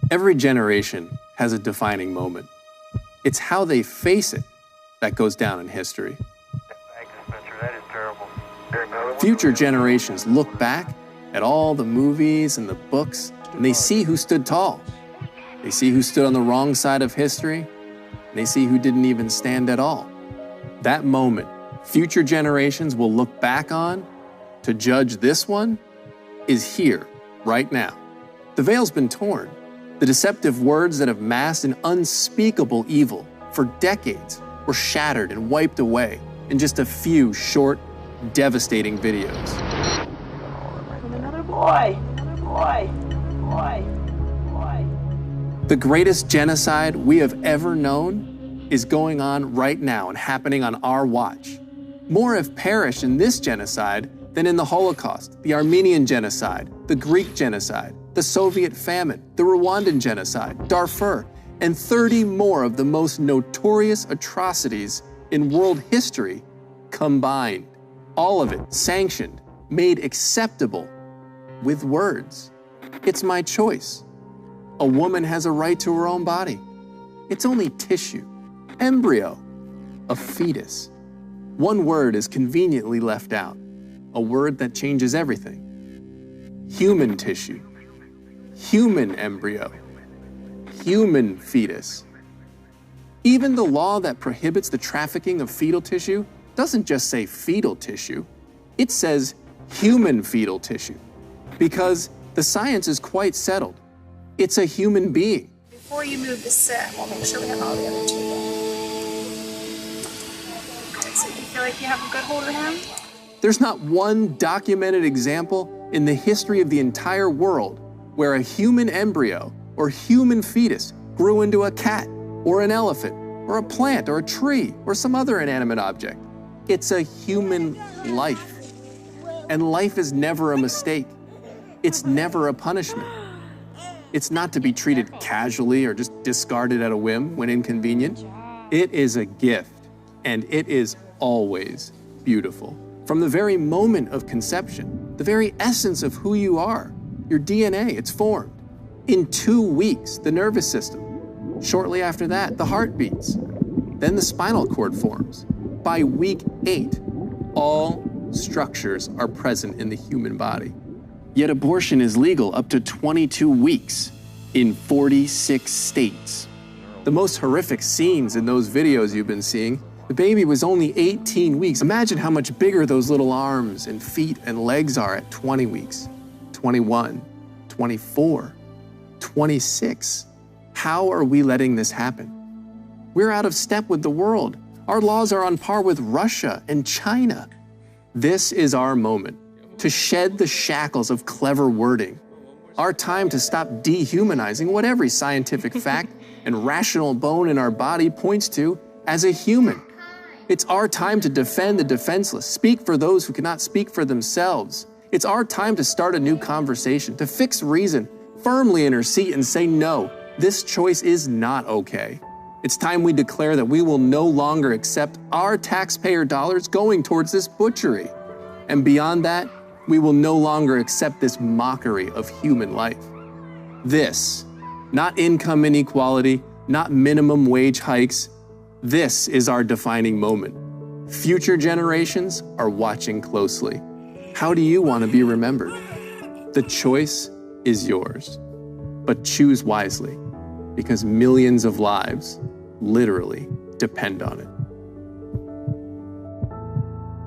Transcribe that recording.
Every generation has a defining moment. It's how they face it that goes down in history. That is terrible. Future generations look back at all the movies and the books, and they see who stood tall. They see who stood on the wrong side of history, and they see who didn't even stand at all. That moment, future generations will look back on to judge this one is here, right now. The veil's been torn. The deceptive words that have masked an unspeakable evil for decades were shattered and wiped away in just a few short, devastating videos. Another boy, another boy, boy, boy. The greatest genocide we have ever known is going on right now and happening on our watch. More have perished in this genocide than in the Holocaust, the Armenian genocide, the Greek genocide, the Soviet famine, the Rwandan genocide, Darfur, and 30 more of the most notorious atrocities in world history combined. All of it sanctioned, made acceptable with words. It's my choice. A woman has a right to her own body. It's only tissue, embryo, a fetus. One word is conveniently left out, a word that changes everything. Human tissue, human embryo, human fetus. Even the law that prohibits the trafficking of fetal tissue doesn't just say fetal tissue, it says human fetal tissue, because the science is quite settled. It's a human being. Before you move the set, we'll make sure we have all the other two done. So you feel like you have a good hold of him? There's not one documented example in the history of the entire world where a human embryo or human fetus grew into a cat or an elephant or a plant or a tree or some other inanimate object. It's a human life. And life is never a mistake. It's never a punishment. It's not to be treated casually or just discarded at a whim when inconvenient. It is a gift, and it is always beautiful. From the very moment of conception, the very essence of who you are, your DNA, it's formed. In 2 weeks, the nervous system. Shortly after that, the heart beats. Then the spinal cord forms. By week 8, all structures are present in the human body. Yet abortion is legal up to 22 weeks in 46 states. The most horrific scenes in those videos you've been seeing, the baby was only 18 weeks. Imagine how much bigger those little arms and feet and legs are at 20 weeks, 21, 24, 26. How are we letting this happen? We're out of step with the world. Our laws are on par with Russia and China. This is our moment to shed the shackles of clever wording. Our time to stop dehumanizing what every scientific fact and rational bone in our body points to as a human. It's our time to defend the defenseless, speak for those who cannot speak for themselves. It's our time to start a new conversation, to fix reason firmly in her seat and say, no, this choice is not okay. It's time we declare that we will no longer accept our taxpayer dollars going towards this butchery. And beyond that, we will no longer accept this mockery of human life. This, not income inequality, not minimum wage hikes, this is our defining moment. Future generations are watching closely. How do you want to be remembered? The choice is yours, but choose wisely, because millions of lives literally depend on it.